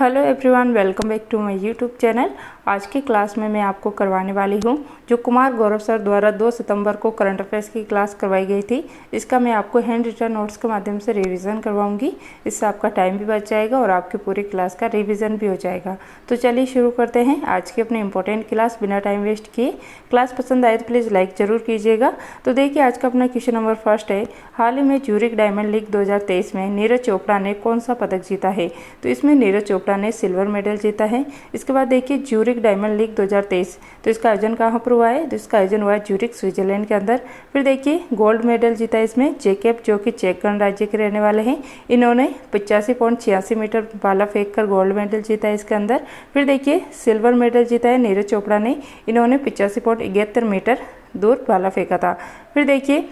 Hello everyone, welcome back to my YouTube channel. आज की class में मैं आपको करवाने वाली हूं जो कुमार गौरव सर द्वारा 2 सितंबर को करंट अफेयर्स की क्लास करवाई गई थी। इसका मैं आपको हैंड रिटन नोट्स के माध्यम से रिवीजन करवाऊंगी। इससे आपका टाइम भी बच जाएगा और आपकी पूरी क्लास का रिवीजन भी हो जाएगा। तो चलिए शुरू करते हैं आज की अपनी इंपॉर्टेंट क्लास बिना टाइम वेस्ट किए। क्लास पसंद आए तो प्लीज़ लाइक ज़रूर कीजिएगा। तो देखिए आज का अपना क्वेश्चन नंबर फर्स्ट है, हाल ही में ज्यूरिख डायमंड लीग 2023 में नीरज चोपड़ा ने कौन सा पदक जीता है। तो इसमें नीरज चोपड़ा ने सिल्वर मेडल जीता है। इसके बाद देखिए ज्यूरिख डायमंड लीग 2023, तो इसका आयोजन कहाँ पर हुआ है। तो इसका आयोजन हुआ है ज्यूरिख स्विट्जरलैंड के अंदर। फिर देखिए गोल्ड मेडल जीता है इसमें जैकब, जो कि चेक गणराज्य के रहने वाले हैं। इन्होंने 85.86 मीटर भाला फेंक कर गोल्ड मेडल जीता है इसके अंदर। फिर देखिए सिल्वर मेडल जीता है नीरज चोपड़ा ने, इन्होंने 85.71 मीटर दूर भाला फेंका था। फिर देखिए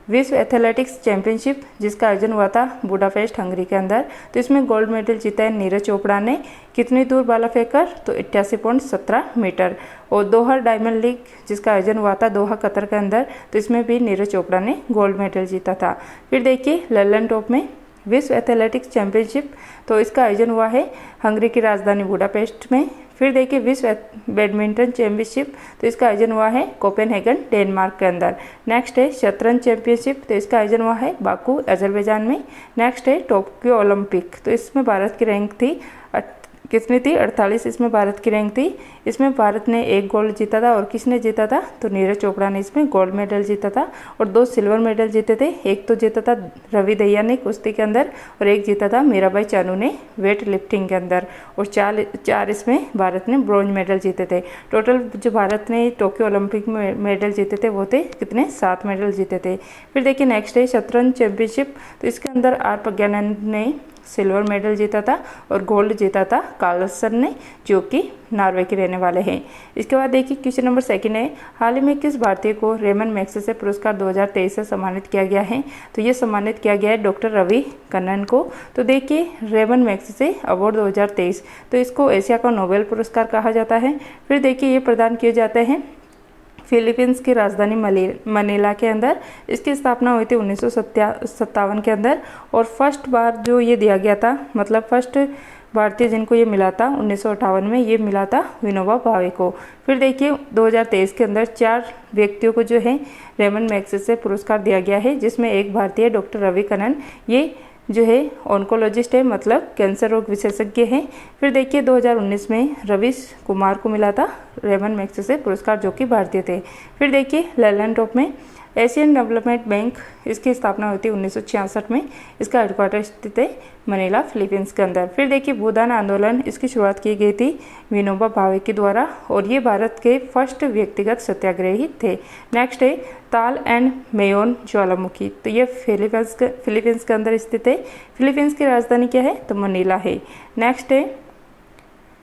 विश्व एथलेटिक्स चैंपियनशिप जिसका आयोजन हुआ था बुडापेस्ट हंगरी के अंदर, तो इसमें गोल्ड मेडल जीता है नीरज चोपड़ा ने। कितनी दूर भाला फेंककर, तो 88.17 मीटर। और दोहा डायमंड लीग जिसका आयोजन हुआ था दोहा कतर के अंदर, तो इसमें भी नीरज चोपड़ा ने गोल्ड मेडल जीता था। फिर देखिए ललन टॉप में विश्व एथलेटिक्स चैंपियनशिप, तो इसका आयोजन हुआ है हंगरी की राजधानी बुडापेस्ट में। फिर देखिए विश्व बैडमिंटन चैंपियनशिप, तो इसका आयोजन हुआ है कोपेनहेगन डेनमार्क के अंदर। नेक्स्ट है शतरंज चैंपियनशिप, तो इसका आयोजन हुआ है बाकू अजरबैजान में। नेक्स्ट है टोक्यो ओलंपिक, तो इसमें भारत की रैंक थी कितनी थी 48, इसमें भारत की रैंक थी। इसमें भारत ने 1 गोल्ड जीता था और किसने जीता था, तो नीरज चोपड़ा ने इसमें गोल्ड मेडल जीता था। और 2 सिल्वर मेडल जीते थे, एक तो जीता था रवि दहिया ने कुश्ती के अंदर और एक जीता था मीराबाई चानू ने वेट लिफ्टिंग के अंदर। और चार इसमें भारत ने ब्रॉन्ज मेडल जीते थे। टोटल जो भारत ने टोक्यो ओलंपिक में मेडल जीते थे वो थे कितने, 7 मेडल जीते थे। फिर देखिए नेक्स्ट है शतरंज चैंपियनशिप, तो इसके अंदर आर प्रज्ञानंद ने सिल्वर मेडल जीता था और गोल्ड जीता था कार्लसन ने, जो कि नॉर्वे के रहने वाले हैं। इसके बाद देखिए क्वेश्चन नंबर सेकंड है, हाल ही में किस भारतीय को रेमन मैग्सेसे पुरस्कार 2023 से सम्मानित किया गया है। तो ये सम्मानित किया गया है डॉक्टर रवि कन्नन को। तो देखिए रेमन मैग्सेसे अवार्ड 2023, तो इसको एशिया का नोबेल पुरस्कार कहा जाता है। फिर देखिए ये प्रदान किए जाते हैं फिलीपींस की राजधानी मनीला के अंदर। इसकी स्थापना हुई थी 1957 के अंदर। और फर्स्ट बार जो ये दिया गया था, मतलब फर्स्ट भारतीय जिनको ये मिला था 1958 में, ये मिला था विनोबा भावे को। फिर देखिए 2023 के अंदर 4 व्यक्तियों को जो है रेमन मैग्सेसे पुरस्कार दिया गया है, जिसमें एक भारतीय डॉक्टर रवि कन्नन, ये जो है ऑन्कोलॉजिस्ट है, मतलब कैंसर रोग विशेषज्ञ हैं। फिर देखिए 2019 में रवीश कुमार को मिला था रेमन मैग्सेसे पुरस्कार, जो कि भारतीय थे। फिर देखिए ललन टॉप में एशियन डेवलपमेंट बैंक, इसकी स्थापना हुई थी 1966 में। इसका हेडक्वार्टर स्थित है मनीला फिलीपींस के अंदर। फिर देखिए भूदान आंदोलन, इसकी शुरुआत की गई थी विनोबा भावे के द्वारा और ये भारत के फर्स्ट व्यक्तिगत सत्याग्रही थे। नेक्स्ट है ताल एंड मेयोन ज्वालामुखी, तो ये फिलीपींस के अंदर स्थित है। फिलीपींस की राजधानी क्या है, तो मनीला है। नेक्स्ट है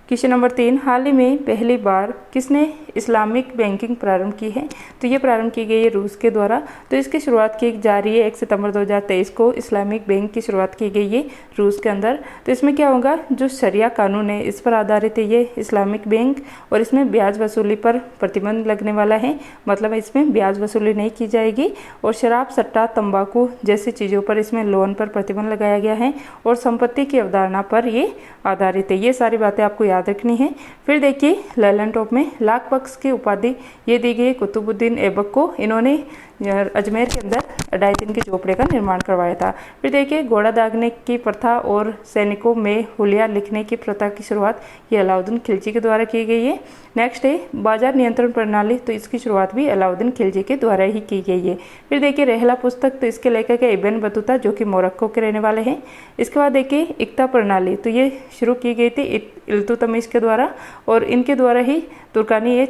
क्वेश्चन नंबर 3, हाल ही में पहली बार किसने इस्लामिक बैंकिंग प्रारंभ की है। तो ये प्रारंभ की गई है रूस के द्वारा। तो इसकी शुरुआत की जा रही है 1 सितंबर 2023 को इस्लामिक बैंक की शुरुआत की गई है रूस के अंदर। तो इसमें क्या होगा, जो शरिया कानून है इस पर आधारित है ये इस्लामिक बैंक। और इसमें ब्याज वसूली पर प्रतिबंध लगने वाला है, मतलब इसमें ब्याज वसूली नहीं की जाएगी। और शराब, सट्टा, तंबाकू जैसी चीज़ों पर इसमें लोन पर प्रतिबंध लगाया गया है। और संपत्ति की अवधारणा पर ये आधारित है। ये सारी बातें आपको याद रखनी है। फिर देखिए ललन टॉप में लाख बख्श की उपाधि ये दी गई कुतुबुद्दीन ऐबक को। इन्होंने अजमेर के अंदर 2.5 दिन के झोपड़े का निर्माण करवाया था। फिर देखिए घोड़ा दागने की प्रथा और सैनिकों में हुलिया लिखने की प्रथा की शुरुआत ये अलाउद्दीन खिलजी के द्वारा की गई है। नेक्स्ट है बाजार नियंत्रण प्रणाली, तो इसकी शुरुआत भी अलाउद्दीन खिलजी के द्वारा ही की गई है। फिर देखिए रहला पुस्तक, तो इसके लेखक है इब्न बतूता, जो कि मोरक्को के रहने वाले हैं। इसके बाद देखिए इक्ता प्रणाली, तो ये शुरू की गई थी इल्तुतमिश के द्वारा और इनके द्वारा ही तुर्कानी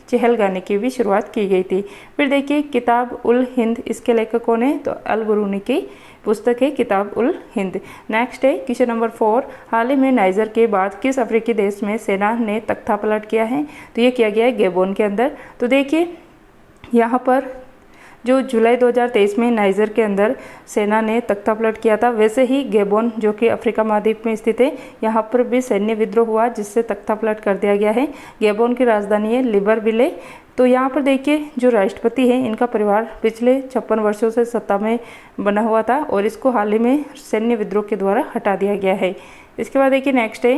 चहलगामी की भी शुरुआत की गई थी। फिर देखिए किताब उल हिंद, इसके लेखक कौन है, तो अल बरूनी की पुस्तक है किताब उल हिंद। नेक्स्ट है क्वेश्चन नंबर 4, हाल ही में नाइजर के बाद किस अफ्रीकी देश में सेना ने तख्ता पलट किया है। तो ये किया गया है गैबोन के अंदर। तो देखिए यहाँ पर जो जुलाई 2023 में नाइजर के अंदर सेना ने तख्ता पलट किया था, वैसे ही गैबोन जो कि अफ्रीका महाद्वीप में स्थित है, यहाँ पर भी सैन्य विद्रोह हुआ जिससे तख्ता पलट कर दिया गया है। गैबोन की राजधानी है लिब्रविले। तो यहाँ पर देखिए जो राष्ट्रपति हैं इनका परिवार पिछले 56 वर्षों से सत्ता में बना हुआ था और इसको हाल ही में सैन्य विद्रोह के द्वारा हटा दिया गया है। इसके बाद देखिए नेक्स्ट है,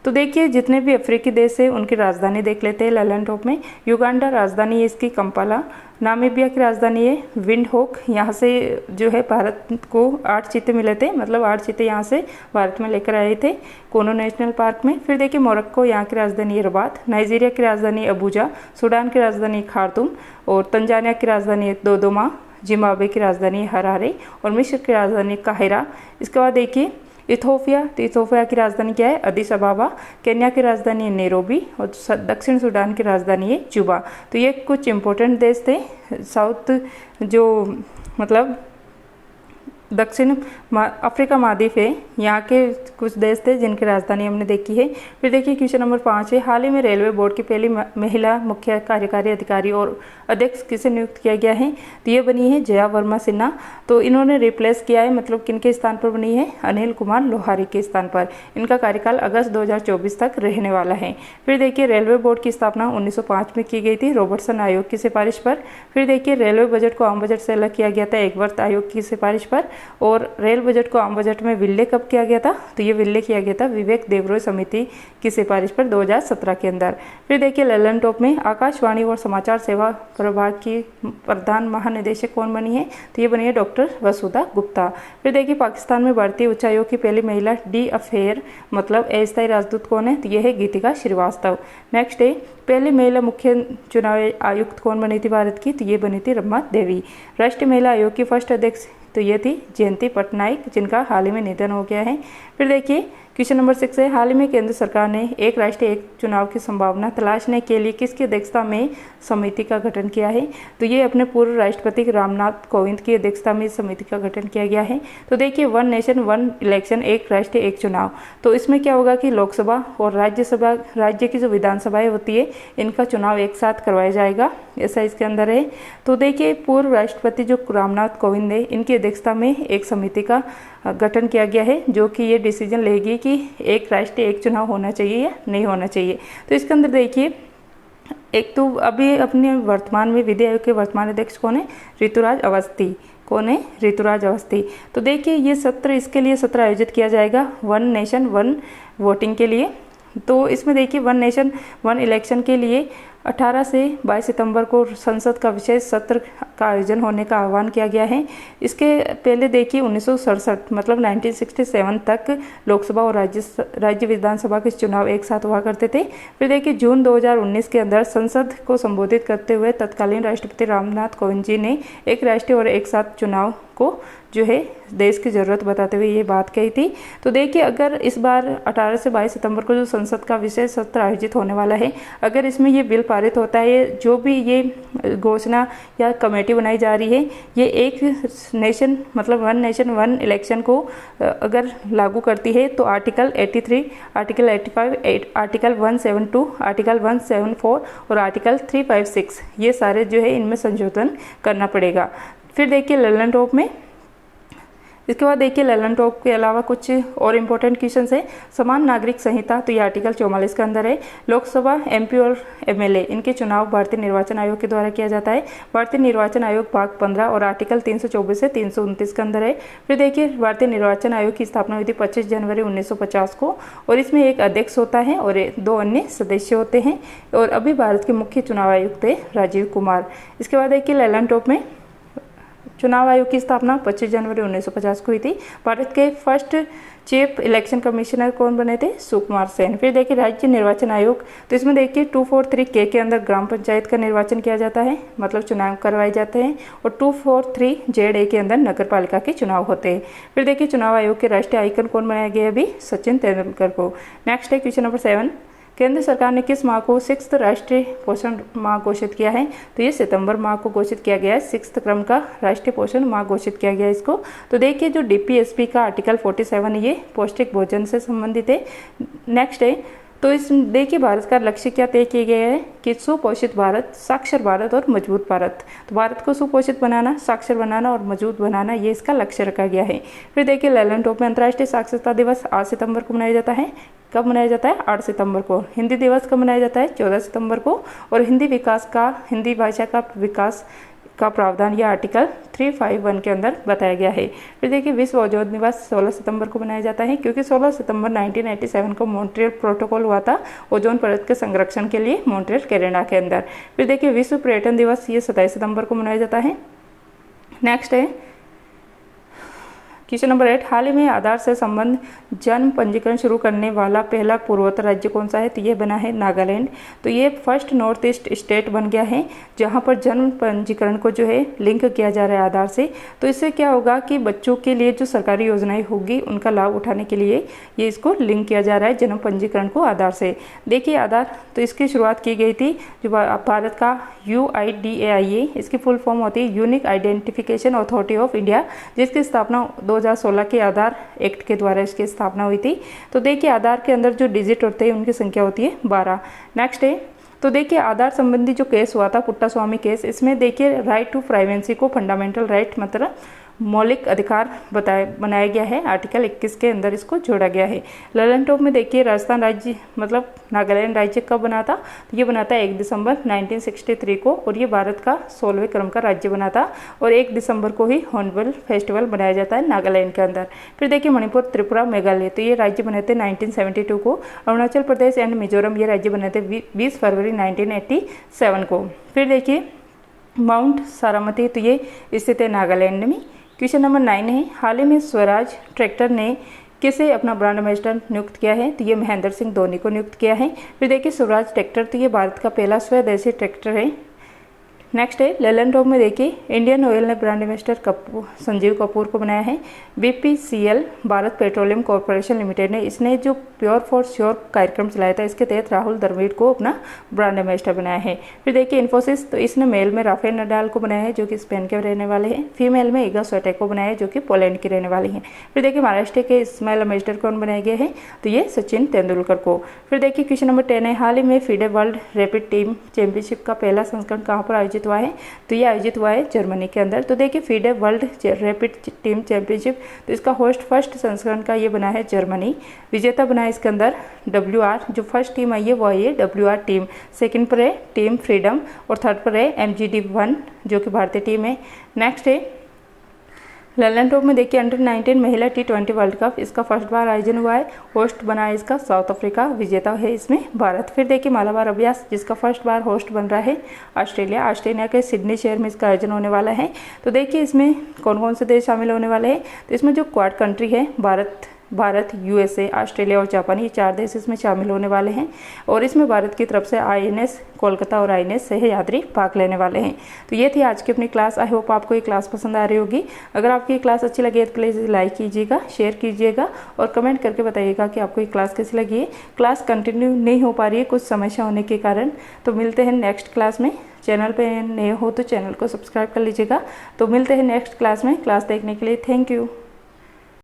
तो देखिए जितने भी अफ्रीकी देश है उनकी राजधानी देख लेते हैं लैलन टॉप में। युगांडा राजधानी है इसकी कंपाला। नामीबिया की राजधानी है विंडहोक। यहाँ से जो है भारत को 8 चीते मिले थे, मतलब 8 चीते यहाँ से भारत में लेकर आए थे कोनो नेशनल पार्क में। फिर देखिए मोरक्को, यहाँ की राजधानी है रबात। नाइजीरिया की राजधानी अबूजा। सूडान की राजधानी खार्तूम और तंजानिया की राजधानी है दोदोमा। जिम्बाब्वे की राजधानी है हरारे और मिस्र की राजधानी काहिरा। इसके बाद देखिए इथोपिया, तो इथोपिया की राजधानी क्या है, अदिस अबाबा। केन्या की राजधानी है नैरोबी और दक्षिण सूडान की राजधानी है जुबा। तो ये कुछ इंपॉर्टेंट देश थे साउथ, जो मतलब दक्षिण अफ्रीका महाद्वीप है, यहाँ के कुछ देश थे जिनकी राजधानी हमने देखी है। फिर देखिए क्वेश्चन नंबर 5 है, हाल ही में रेलवे बोर्ड की पहली महिला मुख्य कार्यकारी अधिकारी और अध्यक्ष किसे नियुक्त किया गया है, तो ये बनी है जया वर्मा सिन्हा। तो इन्होंने रिप्लेस किया है, मतलब किनके स्थान पर बनी है, अनिल कुमार लोहारी के स्थान पर। इनका कार्यकाल अगस्त 2024 तक रहने वाला है। फिर देखिए रेलवे बोर्ड की स्थापना 1905 में की गई थी रॉबर्टसन आयोग की सिफारिश पर। फिर देखिए रेलवे बजट को आम बजट से अलग किया गया था एकवर्थ आयोग की सिफारिश पर। और रेल बजट को आम बजट में विलय कब किया गया था, तो ये विलय किया गया था विवेक देबरॉय समिति की सिफारिश पर 2017 के अंदर। फिर देखिए लैलन टॉप में आकाशवाणी और समाचार सेवा प्रभाग की प्रधान महानिदेशक कौन बनी है, तो ये बनी है डॉक्टर वसुधा गुप्ता। फिर देखिए पाकिस्तान में भारतीय उच्चायोग की पहली महिला डी अफेयर मतलब अस्थायी राजदूत कौन है, तो यह है गीतिका श्रीवास्तव। नेक्स्ट है, पहली महिला मुख्य चुनाव आयुक्त कौन बनी थी भारत की, तो ये बनी थी रमा देवी। राष्ट्रीय महिला आयोग की फर्स्ट अध्यक्ष तो ये थी जयंती पटनायक, जिनका हाल ही में निधन हो गया है। फिर देखिए क्वेश्चन नंबर 6 है, हाल ही में केंद्र सरकार ने एक राष्ट्र एक चुनाव की संभावना तलाशने के लिए किसकी अध्यक्षता में समिति का गठन किया है, तो ये अपने पूर्व राष्ट्रपति रामनाथ कोविंद की अध्यक्षता में समिति का गठन किया गया है। तो देखिए वन नेशन वन इलेक्शन, एक राष्ट्र एक चुनाव, तो इसमें क्या होगा कि लोकसभा और राज्यसभा, राज्य की जो विधानसभाएं होती है इनका चुनाव एक साथ करवाया जाएगा, ऐसा इसके अंदर है। तो देखिए पूर्व राष्ट्रपति जो रामनाथ कोविंद है इनकी अध्यक्षता में एक समिति का गठन किया गया है, जो कि ये डिसीजन लेगी कि एक राष्ट्र एक चुनाव होना चाहिए या नहीं होना चाहिए। तो इसके अंदर देखिए एक तो अभी अपने वर्तमान में विधि आयोग के वर्तमान अध्यक्ष कौन है, ऋतुराज अवस्थी। कौन है, ऋतुराज अवस्थी। तो देखिए ये सत्र, इसके लिए सत्र आयोजित किया जाएगा वन नेशन वन वोटिंग के लिए। तो इसमें देखिए वन नेशन वन इलेक्शन के लिए 18 से 22 सितंबर को संसद का विशेष सत्र का आयोजन होने का आह्वान किया गया है। इसके पहले देखिए 1967 मतलब 1967 तक लोकसभा और राज्य विधानसभा के चुनाव एक साथ हुआ करते थे। फिर देखिए जून 2019 के अंदर संसद को संबोधित करते हुए तत्कालीन राष्ट्रपति रामनाथ कोविंद जी ने एक राष्ट्र और एक साथ चुनाव को जो है देश की ज़रूरत बताते हुए ये बात कही थी। तो देखिए अगर इस बार 18 से 22 सितंबर को जो संसद का विशेष सत्र आयोजित होने वाला है, अगर इसमें ये बिल पारित होता है, जो भी ये घोषणा या कमेटी बनाई जा रही है, ये एक नेशन मतलब वन नेशन वन इलेक्शन को अगर लागू करती है, तो आर्टिकल 83, आर्टिकल 85, आर्टिकल 172, आर्टिकल 174 और आर्टिकल 356 ये सारे जो है इनमें संशोधन करना पड़ेगा। फिर देखिए लैलन टॉप में, इसके बाद देखिए लैलन टॉप के अलावा कुछ और इम्पोर्टेंट क्वेश्चन है। समान नागरिक संहिता, तो ये आर्टिकल 44 के अंदर है। लोकसभा एमपी और एमएलए इनके चुनाव भारतीय निर्वाचन आयोग के द्वारा किया जाता है। भारतीय निर्वाचन आयोग भाग 15 और आर्टिकल 324 से 329 के अंदर है। फिर देखिए भारतीय निर्वाचन आयोग की स्थापना हुई थी 25 जनवरी 1950 को और इसमें एक अध्यक्ष होता है और 2 अन्य सदस्य होते हैं। और अभी भारत के मुख्य चुनाव आयुक्त है राजीव कुमार। इसके बाद देखिए लैलन टॉप में चुनाव आयोग की स्थापना 25 जनवरी 1950 को हुई थी। भारत के फर्स्ट चीफ इलेक्शन कमिश्नर कौन बने थे, सुकुमार सेन। फिर देखिए राज्य निर्वाचन आयोग, तो इसमें देखिए 243 के अंदर ग्राम पंचायत का निर्वाचन किया जाता है, मतलब चुनाव करवाए जाते हैं। और 243 के अंदर नगर पालिका के चुनाव होते हैं। फिर देखिए चुनाव आयोग के राष्ट्रीय आइकन कौन बनाया गया अभी, सचिन तेंदुलकर को। नेक्स्ट है क्वेश्चन नंबर 7, केंद्र सरकार ने किस माह को 6th राष्ट्रीय पोषण माह घोषित किया है, तो ये सितंबर माह को घोषित किया गया है। 6th क्रम का राष्ट्रीय पोषण माह घोषित किया गया है इसको। तो देखिए जो डीपीएसपी का आर्टिकल 47 ये पौष्टिक भोजन से संबंधित है। नेक्स्ट है, तो इस देखिए भारत का लक्ष्य क्या तय किया गया है कि सुपोषित भारत, साक्षर भारत और मजबूत भारत। तो भारत को सुपोषित बनाना, साक्षर बनाना और मजबूत बनाना ये इसका लक्ष्य रखा गया है। फिर देखिए लैलन टॉप में अंतर्राष्ट्रीय साक्षरता दिवस 8 सितंबर को मनाया जाता है। कब मनाया जाता है, 8 सितंबर को। हिंदी दिवस कब मनाया जाता है, 14 सितंबर को। और हिंदी भाषा का विकास का प्रावधान यह आर्टिकल 351 के अंदर बताया गया है। फिर देखिए विश्व ओजोन दिवस 16 सितंबर को मनाया जाता है, क्योंकि 16 सितंबर 1987 को मॉन्ट्रियल प्रोटोकॉल हुआ था ओजोन परत के संरक्षण के लिए मॉन्ट्रियल कनाडा के अंदर। फिर देखिए विश्व पर्यटन दिवस ये 27 सितंबर को मनाया जाता है। नेक्स्ट है क्वेश्चन नंबर 8, हाल ही में आधार से संबंध जन्म पंजीकरण शुरू करने वाला पहला पूर्वोत्तर राज्य कौन सा है? तो ये बना है नागालैंड। तो ये फर्स्ट नॉर्थ ईस्ट स्टेट बन गया है जहाँ पर जन्म पंजीकरण को जो है लिंक किया जा रहा है आधार से। तो इससे क्या होगा कि बच्चों के लिए जो सरकारी योजनाएं होगी उनका लाभ उठाने के लिए ये इसको लिंक किया जा रहा है जन्म पंजीकरण को आधार से। देखिए आधार तो इसकी शुरुआत की गई थी जो भारत का UIDAI, इसकी फुल फॉर्म होती है unique identification authority of India, जिसकी स्थापना 2016 के आधार एक्ट के द्वारा इसकी स्थापना हुई थी। तो देखिए आधार के अंदर जो डिजिट होते हैं उनकी संख्या होती है 12। नेक्स्ट है तो देखिए आधार संबंधी जो केस हुआ था पुट्टास्वामी केस, इसमें देखिए राइट टू प्राइवेसी को फंडामेंटल राइट मतलब मौलिक अधिकार बनाया गया है। आर्टिकल 21 के अंदर इसको जोड़ा गया है। ललन टॉप में देखिए राजस्थान राज्य मतलब नागालैंड राज्य कब बना था? तो ये बना था 1 दिसंबर 1963 को, और ये भारत का 16वें क्रम का राज्य बना था, और 1 दिसंबर को ही हॉर्नबिल फेस्टिवल मनाया जाता है नागालैंड के अंदर। फिर देखिए मणिपुर, त्रिपुरा, मेघालय तो ये राज्य बने थे 1972 को। अरुणाचल प्रदेश एंड मिजोरम ये राज्य बने थे 20 फरवरी 1987 को। फिर देखिए माउंट सारामती तो ये स्थित है नागालैंड में। क्वेश्चन नंबर 9 है, हाल ही में स्वराज ट्रैक्टर ने किसे अपना ब्रांड एम्बेसडर नियुक्त किया है? तो ये महेंद्र सिंह धोनी को नियुक्त किया है। फिर देखिए स्वराज ट्रैक्टर तो ये भारत का पहला स्वदेशी ट्रैक्टर है। नेक्स्ट है लेलन टॉप में देखिए इंडियन ऑयल ने ब्रांड एम्बेसडर संजीव कपूर को बनाया है। BPCL Bharat petroleum corporation limited ने इसने जो प्योर फॉर श्योर कार्यक्रम चलाया था, इसके तहत राहुल द्रविड़ को अपना ब्रांड एम्बेसडर बनाया है। फिर देखिए इन्फोसिस तो इसने मेल में राफेल नडाल को बनाया है जो कि स्पेन के रहने वाले हैं। फीमेल में ईगा स्वेटेक को बनाया है जो कि पोलैंड की रहने वाली हैं। फिर देखिए महाराष्ट्र के स्माइल एम्बेसडर कौन बनाया गया है? तो ये सचिन तेंदुलकर को। फिर देखिए क्वेश्चन नंबर 10 है, हाल ही में FIDE world rapid team championship का पहला संस्करण कहाँ पर आयोजित हुआ है? तो ये आयोजित हुआ है जर्मनी के अंदर। तो देखिए FIDE world rapid team championship तो इसका होस्ट फर्स्ट संस्करण का ये बना है जर्मनी। विजेता बना है इसके अंदर WR, जो फर्स्ट टीम आई है वो आई है WR टीम। सेकंड पर है टीम फ्रीडम और थर्ड पर है MGD1 जो कि भारतीय टीम है। नेक्स्ट है ललन टॉप में देखिए अंडर 19 महिला T20 वर्ल्ड कप, इसका फर्स्ट बार आयोजन हुआ है। होस्ट बना है इसका साउथ अफ्रीका, विजेता है इसमें भारत। फिर देखिए मालाबार अभ्यास जिसका फर्स्ट बार होस्ट बन रहा है ऑस्ट्रेलिया के सिडनी शहर में इसका आयोजन होने वाला है। तो देखिए इसमें कौन कौन से देश शामिल होने वाले हैं? तो इसमें जो क्वाड कंट्री है भारत, USA, ऑस्ट्रेलिया और जापान, ये 4 देश इसमें शामिल होने वाले हैं। और इसमें भारत की तरफ से INS कोलकाता और INS सह-यात्री भाग लेने वाले हैं। तो ये थी आज की अपनी क्लास। आई होप आपको ये क्लास पसंद आ रही होगी। अगर आपकी ये क्लास अच्छी लगी तो प्लीज़ लाइक कीजिएगा, शेयर कीजिएगा और कमेंट करके बताइएगा कि आपको ये क्लास कैसी लगी है। क्लास कंटिन्यू नहीं हो पा रही है कुछ समस्या होने के कारण। तो मिलते हैं नेक्स्ट क्लास में। चैनल पे नए हो तो चैनल को सब्सक्राइब कर लीजिएगा। तो मिलते हैं नेक्स्ट क्लास में। क्लास देखने के लिए थैंक यू।